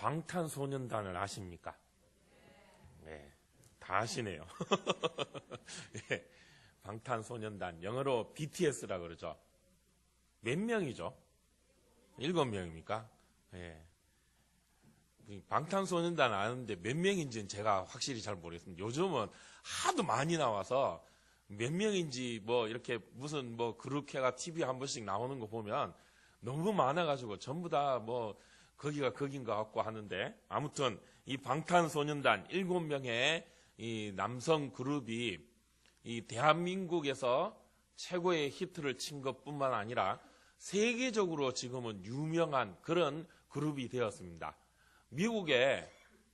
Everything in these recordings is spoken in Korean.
방탄소년단을 아십니까? 네, 다 아시네요. 네, 방탄소년단, 영어로 BTS라 그러죠. 몇 명이죠? 7명입니까? 네. 방탄소년단 아는데 몇 명인지는 제가 확실히 잘 모르겠습니다. 요즘은 하도 많이 나와서 몇 명인지 뭐 이렇게 무슨 뭐 그룹회가 TV에 한 번씩 나오는 거 보면 너무 많아가지고 전부 다 뭐 거기가 거긴 것 같고 하는데, 아무튼 이 방탄소년단 7명의 이 남성 그룹이 이 대한민국에서 최고의 히트를 친 것뿐만 아니라 세계적으로 지금은 유명한 그런 그룹이 되었습니다. 미국에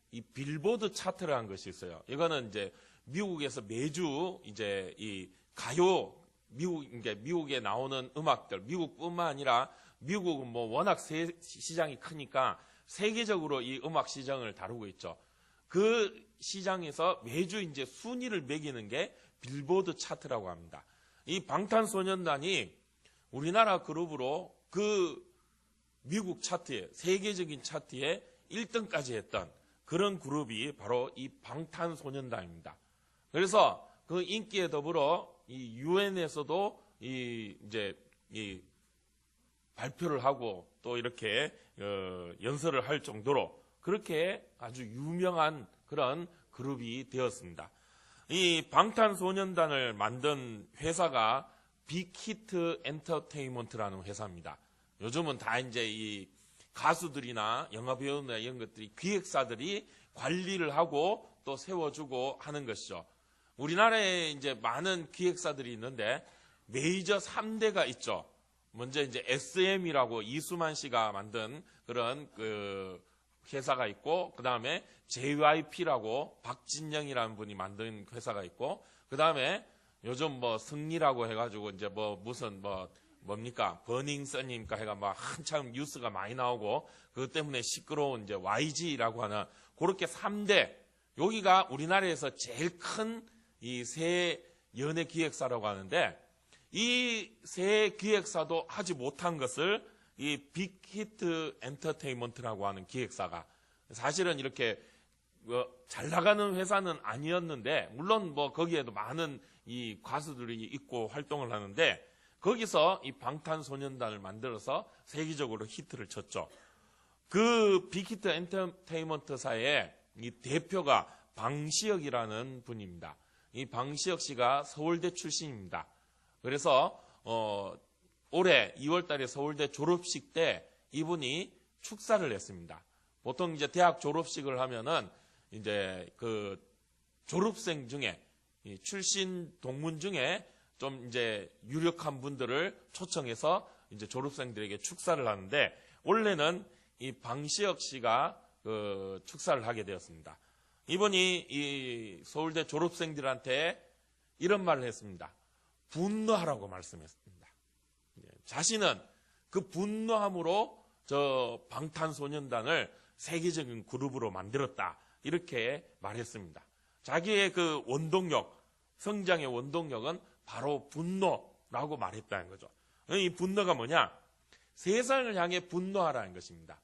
이 빌보드 차트라는 것이 있어요. 이거는 이제 미국에서 매주 이제 이 가요, 미국에 나오는 음악들, 미국뿐만 아니라 미국은 뭐 워낙 시장이 크니까 세계적으로 이 음악 시장을 다루고 있죠. 그 시장에서 매주 이제 순위를 매기는 게 빌보드 차트라고 합니다. 이 방탄소년단이 우리나라 그룹으로 그 미국 차트에, 세계적인 차트에 1등까지 했던 그런 그룹이 바로 이 방탄소년단입니다. 그래서 그 인기에 더불어 이 유엔에서도 이제 발표를 하고 또 이렇게 연설을 할 정도로 그렇게 아주 유명한 그런 그룹이 되었습니다. 이 방탄소년단을 만든 회사가 빅히트 엔터테인먼트라는 회사입니다. 요즘은 다 이제 이 가수들이나 영화배우나 이런 것들이 기획사들이 관리를 하고 또 세워주고 하는 것이죠. 우리나라에 이제 많은 기획사들이 있는데 메이저 3대가 있죠. 먼저 이제 SM이라고 이수만 씨가 만든 그런 그 회사가 있고, 그 다음에 JYP라고 박진영이라는 분이 만든 회사가 있고, 그 다음에 요즘 뭐 승리라고 해가지고 이제 뭐 무슨 뭡니까 버닝썬입니까 해가 막 한참 뉴스가 많이 나오고 그것 때문에 시끄러운 이제 YG라고 하는 그렇게 3대, 여기가 우리나라에서 제일 큰 이 세 연예 기획사라고 하는데, 이 세 기획사도 하지 못한 것을 이 빅히트 엔터테인먼트라고 하는 기획사가, 사실은 이렇게 잘 나가는 회사는 아니었는데, 물론 뭐 거기에도 많은 이 가수들이 있고 활동을 하는데, 거기서 이 방탄소년단을 만들어서 세계적으로 히트를 쳤죠. 그 빅히트 엔터테인먼트사의 이 대표가 방시혁이라는 분입니다. 이 방시혁 씨가 서울대 출신입니다. 그래서 올해 2월 달에 서울대 졸업식 때 이분이 축사를 했습니다. 보통 이제 대학 졸업식을 하면은 이제 그 졸업생 중에 출신 동문 중에 좀 이제 유력한 분들을 초청해서 이제 졸업생들에게 축사를 하는데, 원래는 이 방시혁 씨가 그 축사를 하게 되었습니다. 이분이 이 서울대 졸업생들한테 이런 말을 했습니다. 분노하라고 말씀했습니다. 자신은 그 분노함으로 저 방탄소년단을 세계적인 그룹으로 만들었다, 이렇게 말했습니다. 자기의 그 원동력, 성장의 원동력은 바로 분노라고 말했다는 거죠. 이 분노가 뭐냐? 세상을 향해 분노하라는 것입니다.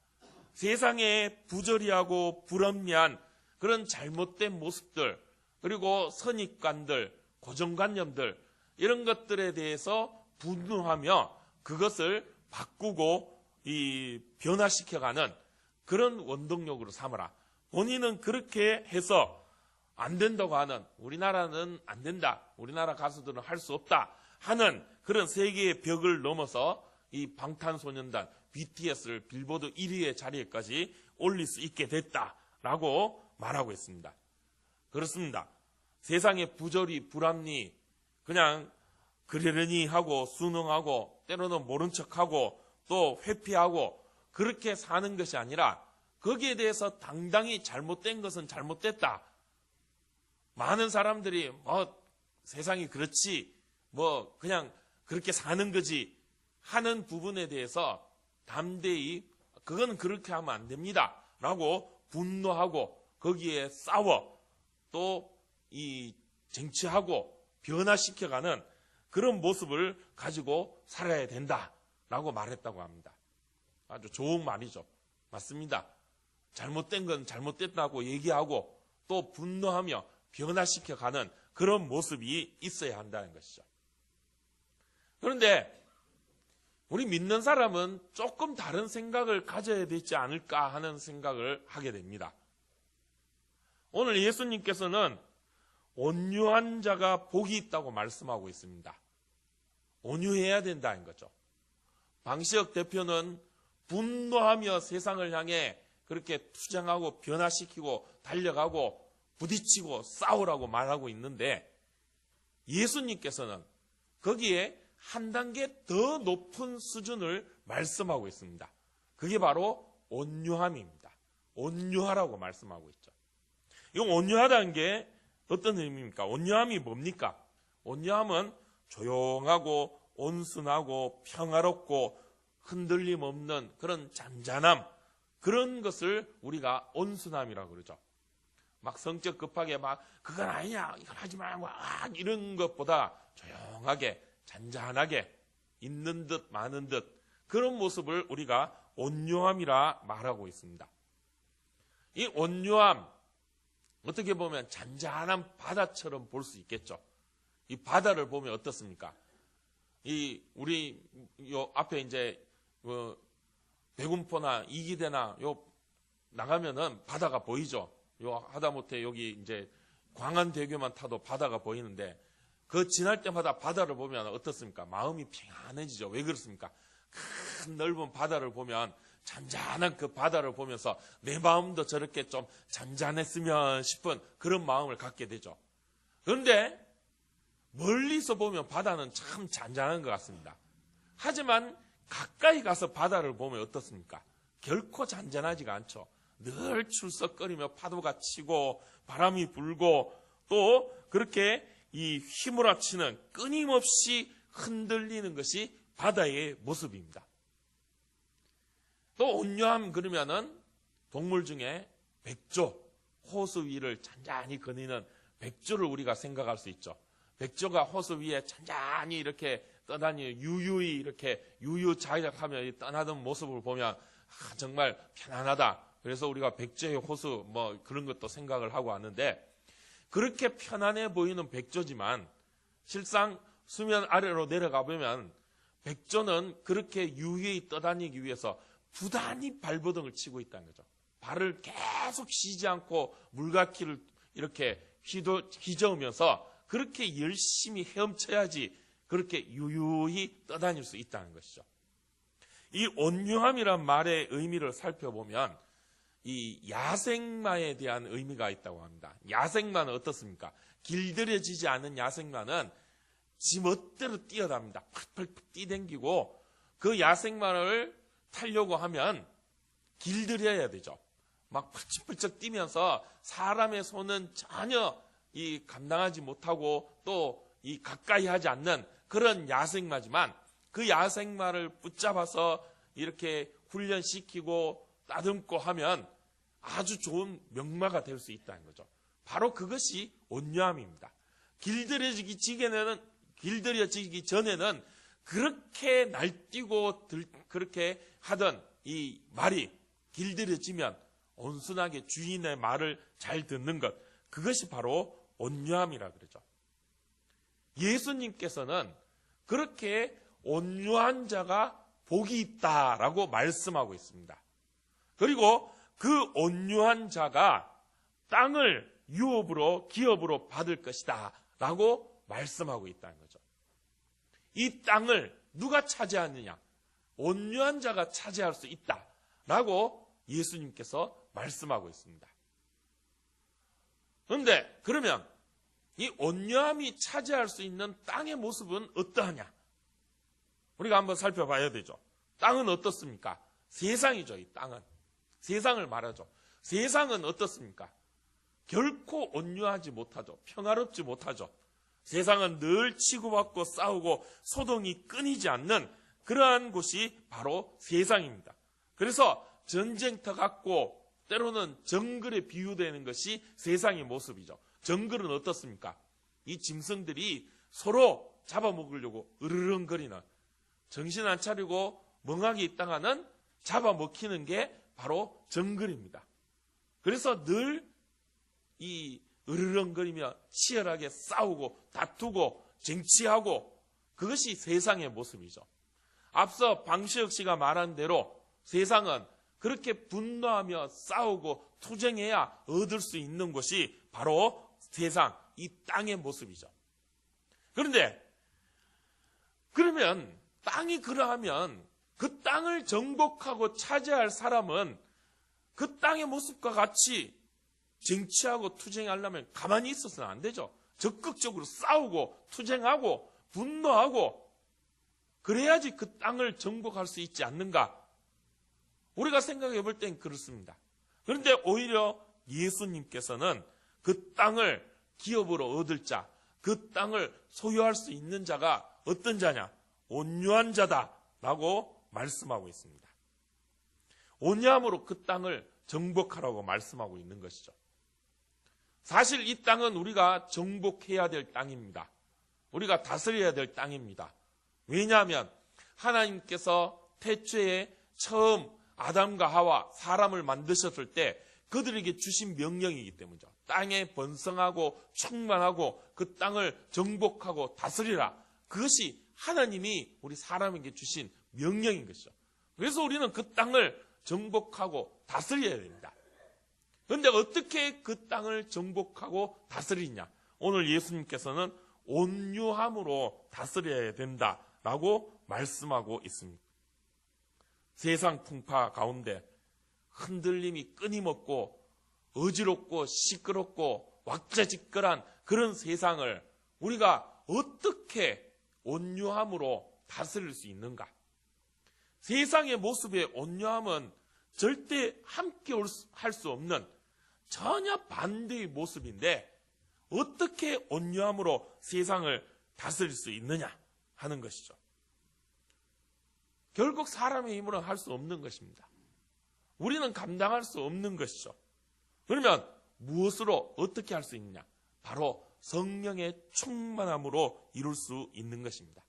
세상에 부조리하고 불합리한 그런 잘못된 모습들, 그리고 선입관들, 고정관념들, 이런 것들에 대해서 분노하며 그것을 바꾸고 변화시켜가는 그런 원동력으로 삼아라. 본인은 그렇게 해서 안 된다고 하는, 우리나라는 안 된다, 우리나라 가수들은 할 수 없다 하는 그런 세계의 벽을 넘어서 이 방탄소년단 BTS를 빌보드 1위의 자리에까지 올릴 수 있게 됐다라고 말하고 있습니다. 그렇습니다. 세상의 부조리, 불합리, 그냥 그러려니 하고 순응하고 때로는 모른 척하고 또 회피하고 그렇게 사는 것이 아니라, 거기에 대해서 당당히 잘못된 것은 잘못됐다, 많은 사람들이 세상이 그렇지, 그냥 그렇게 사는 거지 하는 부분에 대해서 담대히 그건 그렇게 하면 안 됩니다 라고 분노하고 거기에 싸워 또 쟁취하고 변화시켜가는 그런 모습을 가지고 살아야 된다라고 말했다고 합니다. 아주 좋은 말이죠. 맞습니다. 잘못된 건 잘못됐다고 얘기하고 또 분노하며 변화시켜가는 그런 모습이 있어야 한다는 것이죠. 그런데 우리 믿는 사람은 조금 다른 생각을 가져야 되지 않을까 하는 생각을 하게 됩니다. 오늘 예수님께서는 온유한 자가 복이 있다고 말씀하고 있습니다. 온유해야 된다는 거죠. 방시혁 대표는 분노하며 세상을 향해 그렇게 투쟁하고 변화시키고 달려가고 부딪히고 싸우라고 말하고 있는데, 예수님께서는 거기에 한 단계 더 높은 수준을 말씀하고 있습니다. 그게 바로 온유함입니다. 온유하라고 말씀하고 있죠. 이 온유하다는 게 어떤 의미입니까? 온유함이 뭡니까? 온유함은 조용하고 온순하고 평화롭고 흔들림 없는 그런 잔잔함, 그런 것을 우리가 온순함이라고 그러죠. 막 성격 급하게 막 그건 아니야, 이건 하지 말고 이런 것보다 조용하게 잔잔하게 있는 듯 마는 듯 그런 모습을 우리가 온유함이라 말하고 있습니다. 이 온유함, 어떻게 보면 잔잔한 바다처럼 볼 수 있겠죠. 이 바다를 보면 어떻습니까? 우리 요 앞에 이제 대군포나 이기대나 요 나가면은 바다가 보이죠. 요 하다못해 여기 이제 광안대교만 타도 바다가 보이는데, 그 지날 때마다 바다를 보면 어떻습니까? 마음이 평안해지죠. 왜 그렇습니까? 큰 넓은 바다를 보면 잔잔한 그 바다를 보면서 내 마음도 저렇게 좀 잔잔했으면 싶은 그런 마음을 갖게 되죠. 그런데 멀리서 보면 바다는 참 잔잔한 것 같습니다. 하지만 가까이 가서 바다를 보면 어떻습니까? 결코 잔잔하지가 않죠. 늘 출석거리며 파도가 치고 바람이 불고 또 그렇게 이 휘몰아치는 끊임없이 흔들리는 것이 바다의 모습입니다. 또 온유함 그러면은 동물 중에 백조, 호수 위를 잔잔히 거니는 백조를 우리가 생각할 수 있죠. 백조가 호수 위에 잔잔히 이렇게 떠다니는 유유히 이렇게 유유자적하며 떠나던 모습을 보면 정말 편안하다. 그래서 우리가 백조의 호수 뭐 그런 것도 생각을 하고 왔는데, 그렇게 편안해 보이는 백조지만 실상 수면 아래로 내려가 보면 백조는 그렇게 유유히 떠다니기 위해서 부단히 발버둥을 치고 있다는 거죠. 발을 계속 쉬지 않고 물갈퀴를 이렇게 휘저으면서 그렇게 열심히 헤엄쳐야지 그렇게 유유히 떠다닐 수 있다는 것이죠. 이 온유함이란 말의 의미를 살펴보면 이 야생마에 대한 의미가 있다고 합니다. 야생마는 어떻습니까? 길들여지지 않은 야생마는 지 멋대로 뛰어답니다. 팍팍 뛰댕기고, 그 야생마를 타려고 하면 길들여야 되죠. 막 펄쩍펄쩍 뛰면서 사람의 손은 전혀 감당하지 못하고 또 가까이 하지 않는 그런 야생마지만, 그 야생마를 붙잡아서 이렇게 훈련시키고 따듬고 하면 아주 좋은 명마가 될 수 있다는 거죠. 바로 그것이 온유함입니다. 길들여지기 전에는 그렇게 날뛰고 그렇게 하던 이 말이 길들여지면 온순하게 주인의 말을 잘 듣는 것, 그것이 바로 온유함이라 그러죠. 예수님께서는 그렇게 온유한 자가 복이 있다라고 말씀하고 있습니다. 그리고 그 온유한 자가 땅을 유업으로 기업으로 받을 것이다 라고 말씀하고 있다는 거죠. 이 땅을 누가 차지하느냐? 온유한 자가 차지할 수 있다 라고 예수님께서 말씀하고 있습니다. 그런데 그러면 이 온유함이 차지할 수 있는 땅의 모습은 어떠하냐? 우리가 한번 살펴봐야 되죠. 땅은 어떻습니까? 세상이죠. 이 땅은 세상을 말하죠. 세상은 어떻습니까? 결코 온유하지 못하죠. 평화롭지 못하죠. 세상은 늘 치고받고 싸우고 소동이 끊이지 않는 그러한 곳이 바로 세상입니다. 그래서 전쟁터 같고 때로는 정글에 비유되는 것이 세상의 모습이죠. 정글은 어떻습니까? 이 짐승들이 서로 잡아먹으려고 으르렁거리는, 정신 안 차리고 멍하게 있다가는 잡아먹히는 게 바로 정글입니다. 그래서 늘 이 으르렁거리며 치열하게 싸우고 다투고 쟁취하고, 그것이 세상의 모습이죠. 앞서 방시혁 씨가 말한 대로 세상은 그렇게 분노하며 싸우고 투쟁해야 얻을 수 있는 것이 바로 세상, 이 땅의 모습이죠. 그런데 그러면 땅이 그러하면 그 땅을 정복하고 차지할 사람은 그 땅의 모습과 같이 쟁취하고 투쟁하려면 가만히 있어서는 안 되죠. 적극적으로 싸우고 투쟁하고 분노하고 그래야지 그 땅을 정복할 수 있지 않는가? 우리가 생각해 볼 땐 그렇습니다. 그런데 오히려 예수님께서는 그 땅을 기업으로 얻을 자, 그 땅을 소유할 수 있는 자가 어떤 자냐? 온유한 자다라고 말씀하고 있습니다. 온유함으로 그 땅을 정복하라고 말씀하고 있는 것이죠. 사실 이 땅은 우리가 정복해야 될 땅입니다. 우리가 다스려야 될 땅입니다. 왜냐하면 하나님께서 태초에 처음 아담과 하와 사람을 만드셨을 때 그들에게 주신 명령이기 때문이죠. 땅에 번성하고 충만하고 그 땅을 정복하고 다스리라. 그것이 하나님이 우리 사람에게 주신 명령인 것이죠. 그래서 우리는 그 땅을 정복하고 다스려야 됩니다. 그런데 어떻게 그 땅을 정복하고 다스리냐? 오늘 예수님께서는 온유함으로 다스려야 된다라고 말씀하고 있습니다. 세상 풍파 가운데 흔들림이 끊임없고 어지럽고 시끄럽고 왁자지껄한 그런 세상을 우리가 어떻게 온유함으로 다스릴 수 있는가? 세상의 모습의 온유함은 절대 함께 할 수 없는 전혀 반대의 모습인데 어떻게 온유함으로 세상을 다스릴 수 있느냐 하는 것이죠. 결국 사람의 힘으로는 할 수 없는 것입니다. 우리는 감당할 수 없는 것이죠. 그러면 무엇으로 어떻게 할 수 있느냐? 바로 성령의 충만함으로 이룰 수 있는 것입니다.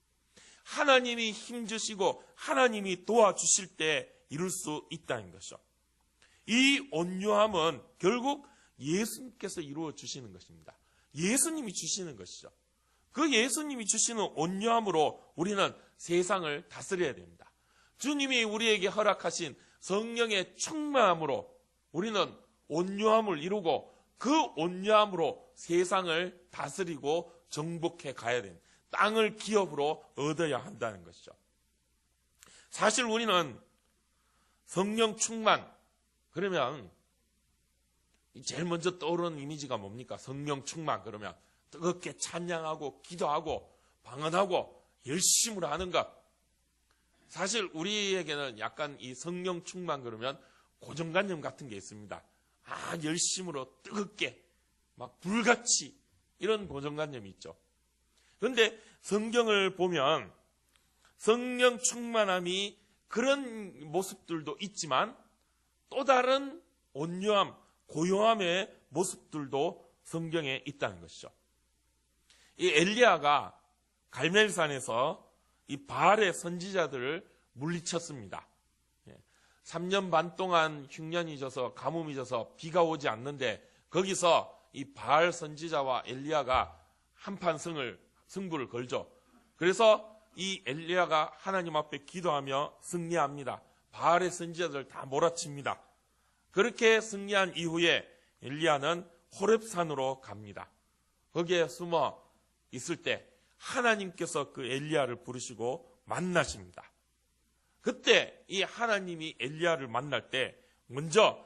하나님이 힘주시고 하나님이 도와주실 때 이룰 수 있다는 것이죠. 이 온유함은 결국 예수님께서 이루어 주시는 것입니다. 예수님이 주시는 것이죠. 그 예수님이 주시는 온유함으로 우리는 세상을 다스려야 됩니다. 주님이 우리에게 허락하신 성령의 충만함으로 우리는 온유함을 이루고 그 온유함으로 세상을 다스리고 정복해 가야 됩니다. 땅을 기업으로 얻어야 한다는 것이죠. 사실 우리는 성령 충만, 그러면 제일 먼저 떠오르는 이미지가 뭡니까? 성령 충만 그러면 뜨겁게 찬양하고 기도하고 방언하고 열심으로 하는 것. 사실 우리에게는 약간 이 성령 충만 그러면 고정관념 같은 게 있습니다. 열심으로 뜨겁게 막 불같이 이런 고정관념이 있죠. 그런데 성경을 보면 성령 충만함이 그런 모습들도 있지만 또 다른 온유함, 고요함의 모습들도 성경에 있다는 것이죠. 이 엘리야가 갈멜산에서 이 바알의 선지자들을 물리쳤습니다. 3년 반 동안 흉년이 져서 가뭄이 져서 비가 오지 않는데 거기서 이 바알 선지자와 엘리야가 한판 승부를 걸죠. 그래서 이 엘리야가 하나님 앞에 기도하며 승리합니다. 바알의 선지자들 다 몰아칩니다. 그렇게 승리한 이후에 엘리야는 호렙산으로 갑니다. 거기에 숨어 있을 때 하나님께서 그 엘리야를 부르시고 만나십니다. 그때 이 하나님이 엘리야를 만날 때 먼저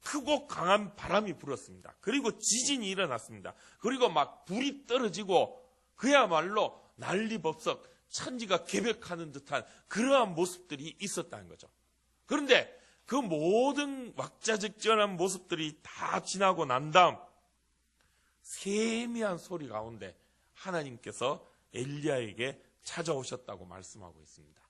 크고 강한 바람이 불었습니다. 그리고 지진이 일어났습니다. 그리고 막 불이 떨어지고 그야말로 난리법석 천지가 개벽하는 듯한 그러한 모습들이 있었다는 거죠. 그런데 그 모든 왁자지껄한 모습들이 다 지나고 난 다음 세미한 소리 가운데 하나님께서 엘리야에게 찾아오셨다고 말씀하고 있습니다.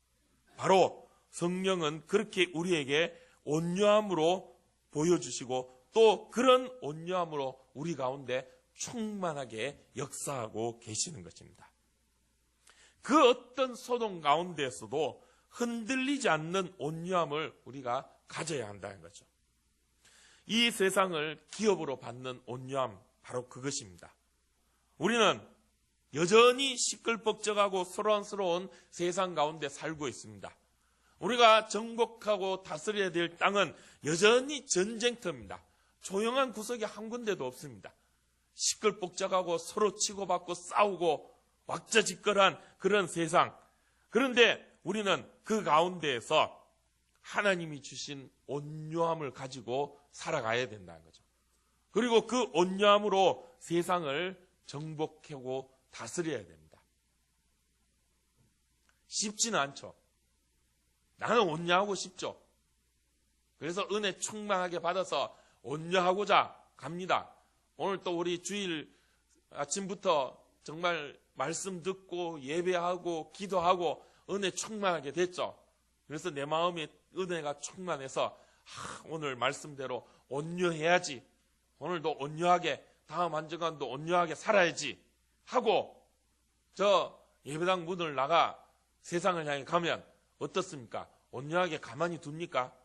바로 성령은 그렇게 우리에게 온유함으로 보여주시고 또 그런 온유함으로 우리 가운데 충만하게 역사하고 계시는 것입니다. 그 어떤 소동 가운데에서도 흔들리지 않는 온유함을 우리가 가져야 한다는 거죠. 이 세상을 기업으로 받는 온유함, 바로 그것입니다. 우리는 여전히 시끌벅적하고 소란스러운 세상 가운데 살고 있습니다. 우리가 정복하고 다스려야 될 땅은 여전히 전쟁터입니다. 조용한 구석이 한 군데도 없습니다. 시끌벅적하고 서로 치고받고 싸우고 왁자지껄한 그런 세상. 그런데 우리는 그 가운데에서 하나님이 주신 온유함을 가지고 살아가야 된다는 거죠. 그리고 그 온유함으로 세상을 정복하고 다스려야 됩니다. 쉽지는 않죠. 나는 온유하고 싶죠. 그래서 은혜 충만하게 받아서 온유하고자 갑니다. 오늘 또 우리 주일 아침부터 정말 말씀 듣고 예배하고 기도하고 은혜 충만하게 됐죠. 그래서 내 마음에 은혜가 충만해서 오늘 말씀대로 온유해야지. 오늘도 온유하게, 다음 한 주간도 온유하게 살아야지 하고 저 예배당 문을 나가 세상을 향해 가면 어떻습니까? 온유하게 가만히 둡니까?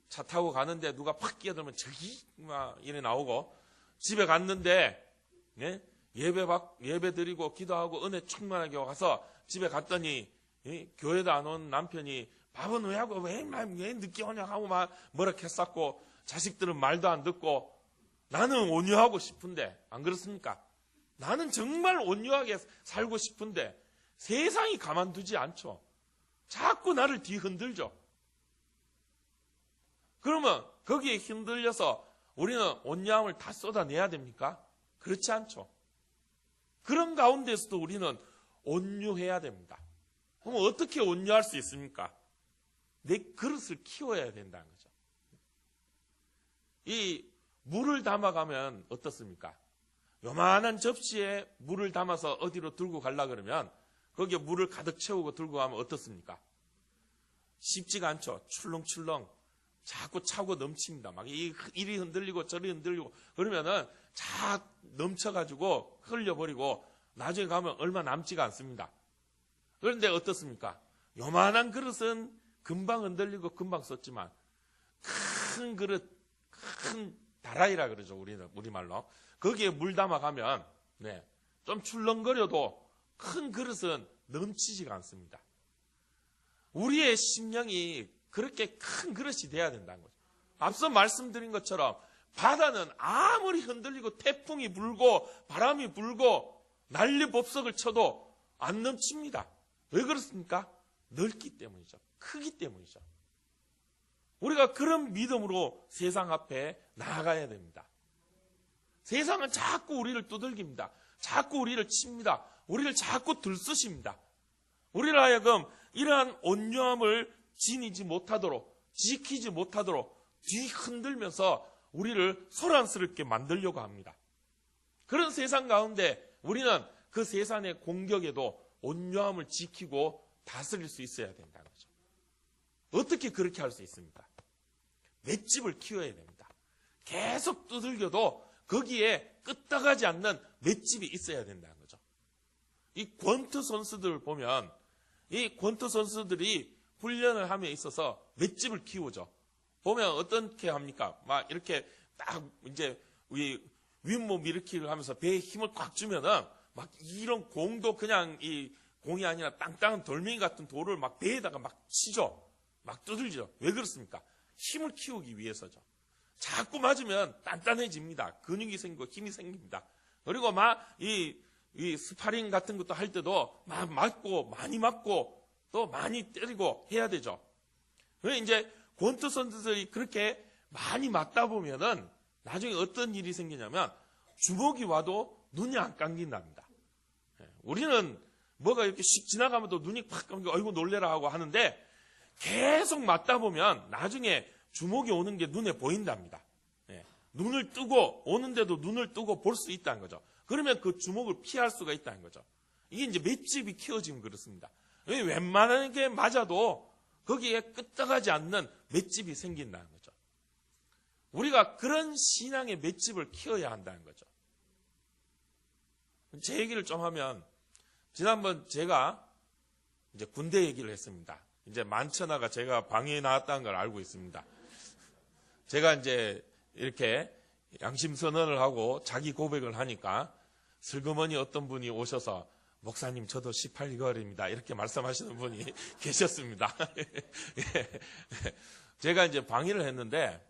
차 타고 가는데 누가 팍 끼어들면 저기 막 이래 나오고, 집에 갔는데 예배 드리고 기도하고 은혜 충만하게 와서 집에 갔더니 교회도 안 온 남편이 밥은 왜 하고 왜 늦게 오냐 하고 막 뭐라 했었고, 자식들은 말도 안 듣고, 나는 온유하고 싶은데 안 그렇습니까? 나는 정말 온유하게 살고 싶은데 세상이 가만두지 않죠. 자꾸 나를 뒤흔들죠. 그러면 거기에 흔들려서 우리는 온유함을 다 쏟아내야 됩니까? 그렇지 않죠. 그런 가운데서도 우리는 온유해야 됩니다. 그럼 어떻게 온유할 수 있습니까? 내 그릇을 키워야 된다는 거죠. 이 물을 담아가면 어떻습니까? 요만한 접시에 물을 담아서 어디로 들고 가려고 그러면 거기에 물을 가득 채우고 들고 가면 어떻습니까? 쉽지가 않죠. 출렁출렁 자꾸 차고 넘칩니다. 막 이리 흔들리고 저리 흔들리고 그러면은 자 넘쳐가지고 흘려버리고 나중에 가면 얼마 남지가 않습니다. 그런데 어떻습니까? 요만한 그릇은 금방 흔들리고 금방 썼지만 큰 그릇, 큰 다라이라 그러죠. 우리말로. 거기에 물 담아가면 좀 출렁거려도 큰 그릇은 넘치지가 않습니다. 우리의 심령이 그렇게 큰 그릇이 돼야 된다는 거죠. 앞서 말씀드린 것처럼 바다는 아무리 흔들리고 태풍이 불고 바람이 불고 난리 법석을 쳐도 안 넘칩니다. 왜 그렇습니까? 넓기 때문이죠. 크기 때문이죠. 우리가 그런 믿음으로 세상 앞에 나아가야 됩니다. 세상은 자꾸 우리를 두들깁니다. 자꾸 우리를 칩니다. 우리를 자꾸 들쑤십니다. 우리를 하여금 이러한 온유함을 지니지 못하도록, 지키지 못하도록 뒤흔들면서 우리를 소란스럽게 만들려고 합니다. 그런 세상 가운데 우리는 그 세상의 공격에도 온유함을 지키고 다스릴 수 있어야 된다는 거죠. 어떻게 그렇게 할 수 있습니까? 맷집을 키워야 됩니다. 계속 두들겨도 거기에 끄떡하지 않는 맷집이 있어야 된다는 거죠. 이 권투 선수들 보면 이 권투 선수들이 훈련을 함에 있어서 맷집을 키우죠. 보면 어떻게 합니까? 막 이렇게 딱 이제 윗몸 일으키기를 하면서 배에 힘을 꽉 주면은 막 이런 공도 그냥 이 공이 아니라 땅땅한 돌멩이 같은 돌을 막 배에다가 막 치죠. 막 두들죠. 왜 그렇습니까? 힘을 키우기 위해서죠. 자꾸 맞으면 단단해집니다. 근육이 생기고 힘이 생깁니다. 그리고 막 이 스파링 같은 것도 할 때도 막 맞고 많이 맞고 또 많이 때리고 해야 되죠. 왜 이제 권투 선수들이 그렇게 많이 맞다 보면은 나중에 어떤 일이 생기냐면 주먹이 와도 눈이 안 감긴답니다. 우리는 뭐가 이렇게 씩 지나가면 또 눈이 팍 감기고 아이고 놀래라 하고 하는데 계속 맞다 보면 나중에 주먹이 오는 게 눈에 보인답니다. 눈을 뜨고 오는데도 눈을 뜨고 볼 수 있다는 거죠. 그러면 그 주먹을 피할 수가 있다는 거죠. 이게 이제 맷집이 키워지면 그렇습니다. 웬만하게 맞아도 거기에 끄떡하지 않는 맷집이 생긴다는 거죠. 우리가 그런 신앙의 맷집을 키워야 한다는 거죠. 제 얘기를 좀 하면 지난번 제가 이제 군대 얘기를 했습니다. 이제 만천하가 제가 방해에 나왔다는 걸 알고 있습니다. 제가 이제 이렇게 양심선언을 하고 자기 고백을 하니까 슬그머니 어떤 분이 오셔서 목사님 저도 18개월입니다. 이렇게 말씀하시는 분이 계셨습니다. 제가 이제 방위를 했는데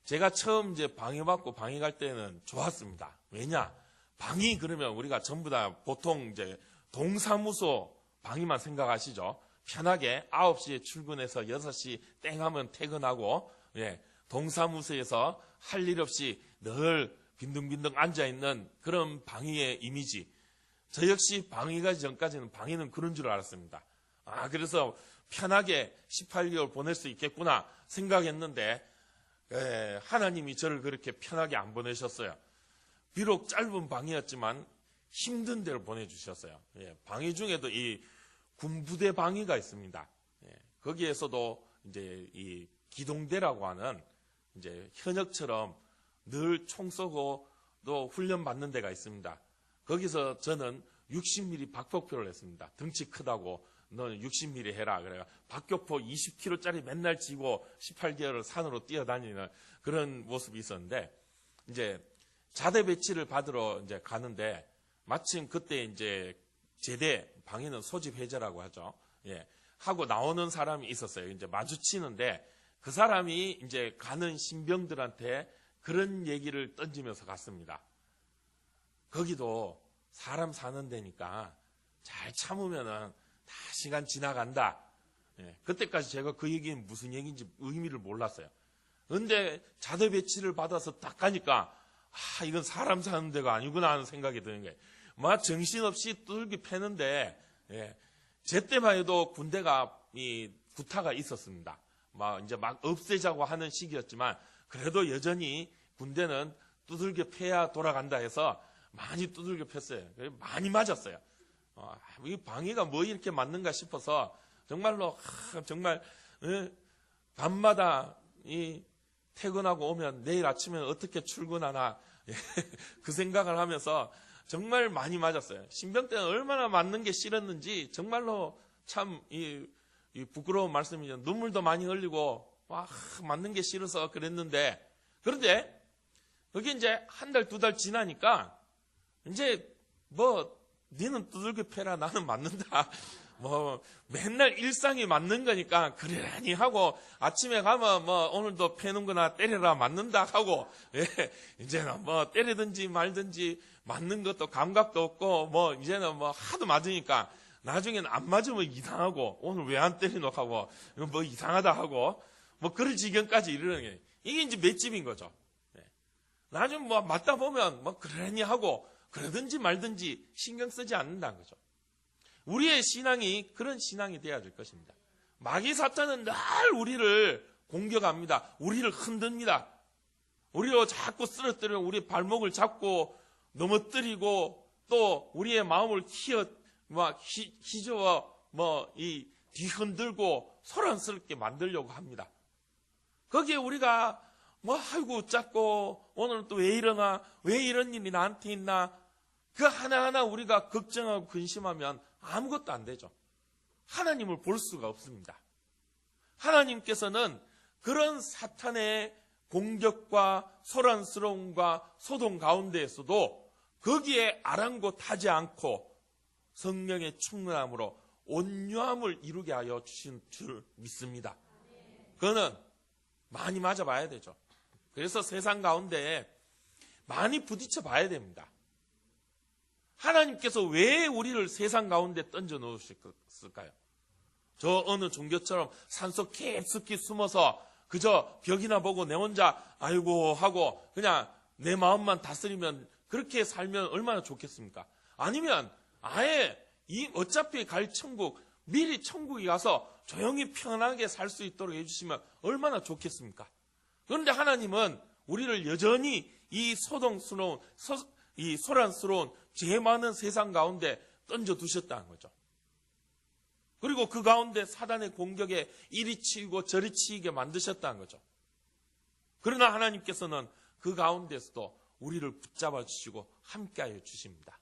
제가 처음 이제 방위 받고 방위 갈 때는 좋았습니다. 왜냐? 방위 그러면 우리가 전부 다 보통 이제 동사무소 방위만 생각하시죠. 편하게 9시에 출근해서 6시 땡 하면 퇴근하고, 동사무소에서 할 일 없이 늘 빈둥빈둥 앉아있는 그런 방위의 이미지. 저 역시 방위 가기 전까지는 방위는 그런 줄 알았습니다. 그래서 편하게 18개월 보낼 수 있겠구나 생각했는데, 하나님이 저를 그렇게 편하게 안 보내셨어요. 비록 짧은 방위였지만 힘든 데를 보내주셨어요. 방위 중에도 이 군부대 방위가 있습니다. 거기에서도 이제 이 기동대라고 하는 이제 현역처럼 늘 총 쏘고 또 훈련 받는 데가 있습니다. 거기서 저는 60mm 박격포를 했습니다. 덩치 크다고 너는 60mm 해라. 그래가 박격포 20kg짜리 맨날 쥐고 18개월을 산으로 뛰어다니는 그런 모습이 있었는데, 이제 자대 배치를 받으러 이제 가는데 마침 그때 이제 제대 방위는 소집 해제라고 하죠. 하고 나오는 사람이 있었어요. 이제 마주치는데 그 사람이 이제 가는 신병들한테 그런 얘기를 던지면서 갔습니다. 거기도 사람 사는 데니까 잘 참으면은 다 시간 지나간다. 그때까지 제가 그 얘기는 무슨 얘기인지 의미를 몰랐어요. 근데 자대 배치를 받아서 딱 가니까 이건 사람 사는 데가 아니구나 하는 생각이 드는 거예요. 막 정신없이 뚫기 패는데, 제 때만 해도 군대가 이 구타가 있었습니다. 이제 막 없애자고 하는 시기였지만 그래도 여전히 군대는 두들겨 패야 돌아간다 해서 많이 두들겨 팼어요. 많이 맞았어요. 이 방위가 뭐 이렇게 맞는가 싶어서 정말로 정말 밤마다 이 퇴근하고 오면 내일 아침에 어떻게 출근하나 그 생각을 하면서 정말 많이 맞았어요. 신병 때는 얼마나 맞는 게 싫었는지 정말로 참 이 부끄러운 말씀이죠. 눈물도 많이 흘리고 맞는 게 싫어서 그랬는데, 그런데 그게 이제 한 달, 2달 지나니까 이제 니는 두들겨 패라, 나는 맞는다. 맨날 일상이 맞는 거니까 그러려니 하고, 아침에 가면 오늘도 패는구나, 때려라, 맞는다 하고, 이제는 때리든지 말든지 맞는 것도 감각도 없고, 이제는 하도 맞으니까 나중에는 안 맞으면 이상하고, 오늘 왜 안 때리노 하고, 이상하다 하고, 그럴 지경까지 이르는 게, 이게 이제 맷집인 거죠. 나중에 맞다 보면 그러려니 하고, 그러든지 말든지 신경 쓰지 않는다는 거죠. 우리의 신앙이 그런 신앙이 되어야 될 것입니다. 마귀 사탄은 늘 우리를 공격합니다. 우리를 흔듭니다. 우리로 자꾸 쓰러뜨려 우리 발목을 잡고 넘어뜨리고, 또 우리의 마음을 휘저어 뒤흔들고 소란스럽게 만들려고 합니다. 거기에 우리가 아이고 작고 오늘 또 왜 이러나, 왜 이런 일이 나한테 있나, 그 하나하나 우리가 걱정하고 근심하면 아무것도 안 되죠. 하나님을 볼 수가 없습니다. 하나님께서는 그런 사탄의 공격과 소란스러움과 소동 가운데에서도 거기에 아랑곳하지 않고 성령의 충만함으로 온유함을 이루게 하여 주신 줄 믿습니다. 그거는 많이 맞아봐야 되죠. 그래서 세상 가운데 많이 부딪혀 봐야 됩니다. 하나님께서 왜 우리를 세상 가운데 던져 놓으셨을까요? 저 어느 종교처럼 산속 깊숙이 숨어서 그저 벽이나 보고 내 혼자 아이고 하고 그냥 내 마음만 다스리면, 그렇게 살면 얼마나 좋겠습니까? 아니면 아예 어차피 갈 천국, 미리 천국에 가서 조용히 편하게 살 수 있도록 해주시면 얼마나 좋겠습니까? 그런데 하나님은 우리를 여전히 이 소동스러운, 이 소란스러운 죄 많은 세상 가운데 던져두셨다는 거죠. 그리고 그 가운데 사단의 공격에 이리 치이고 저리 치이게 만드셨다는 거죠. 그러나 하나님께서는 그 가운데서도 우리를 붙잡아 주시고 함께하여 주십니다.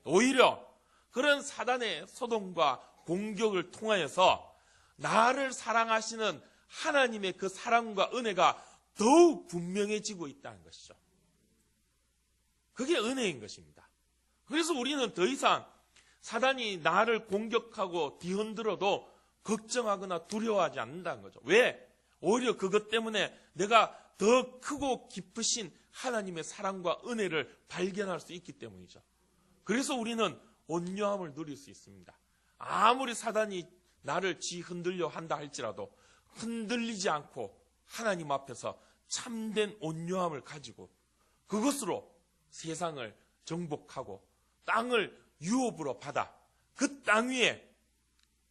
오히려 그런 사단의 소동과 공격을 통하여서 나를 사랑하시는 하나님의 그 사랑과 은혜가 더욱 분명해지고 있다는 것이죠. 그게 은혜인 것입니다. 그래서 우리는 더 이상 사단이 나를 공격하고 뒤흔들어도 걱정하거나 두려워하지 않는다는 거죠. 왜? 오히려 그것 때문에 내가 더 크고 깊으신 하나님의 사랑과 은혜를 발견할 수 있기 때문이죠. 그래서 우리는 온유함을 누릴 수 있습니다. 아무리 사단이 나를 흔들려 한다 할지라도 흔들리지 않고 하나님 앞에서 참된 온유함을 가지고 그것으로 세상을 정복하고 땅을 유업으로 받아 그 땅 위에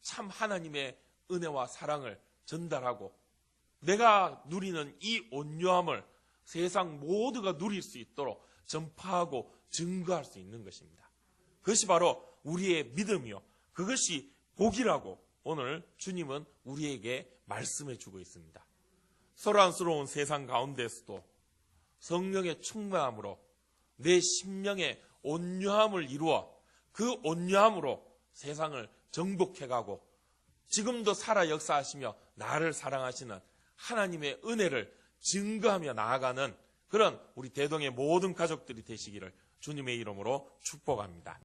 참 하나님의 은혜와 사랑을 전달하고 내가 누리는 이 온유함을 세상 모두가 누릴 수 있도록 전파하고 증거할 수 있는 것입니다. 그것이 바로 우리의 믿음이요. 그것이 복이라고 오늘 주님은 우리에게 말씀해 주고 있습니다. 소란스러운 세상 가운데서도 성령의 충만함으로 내 심령의 온유함을 이루어 그 온유함으로 세상을 정복해가고 지금도 살아 역사하시며 나를 사랑하시는 하나님의 은혜를 증거하며 나아가는 그런 우리 대동의 모든 가족들이 되시기를 주님의 이름으로 축복합니다.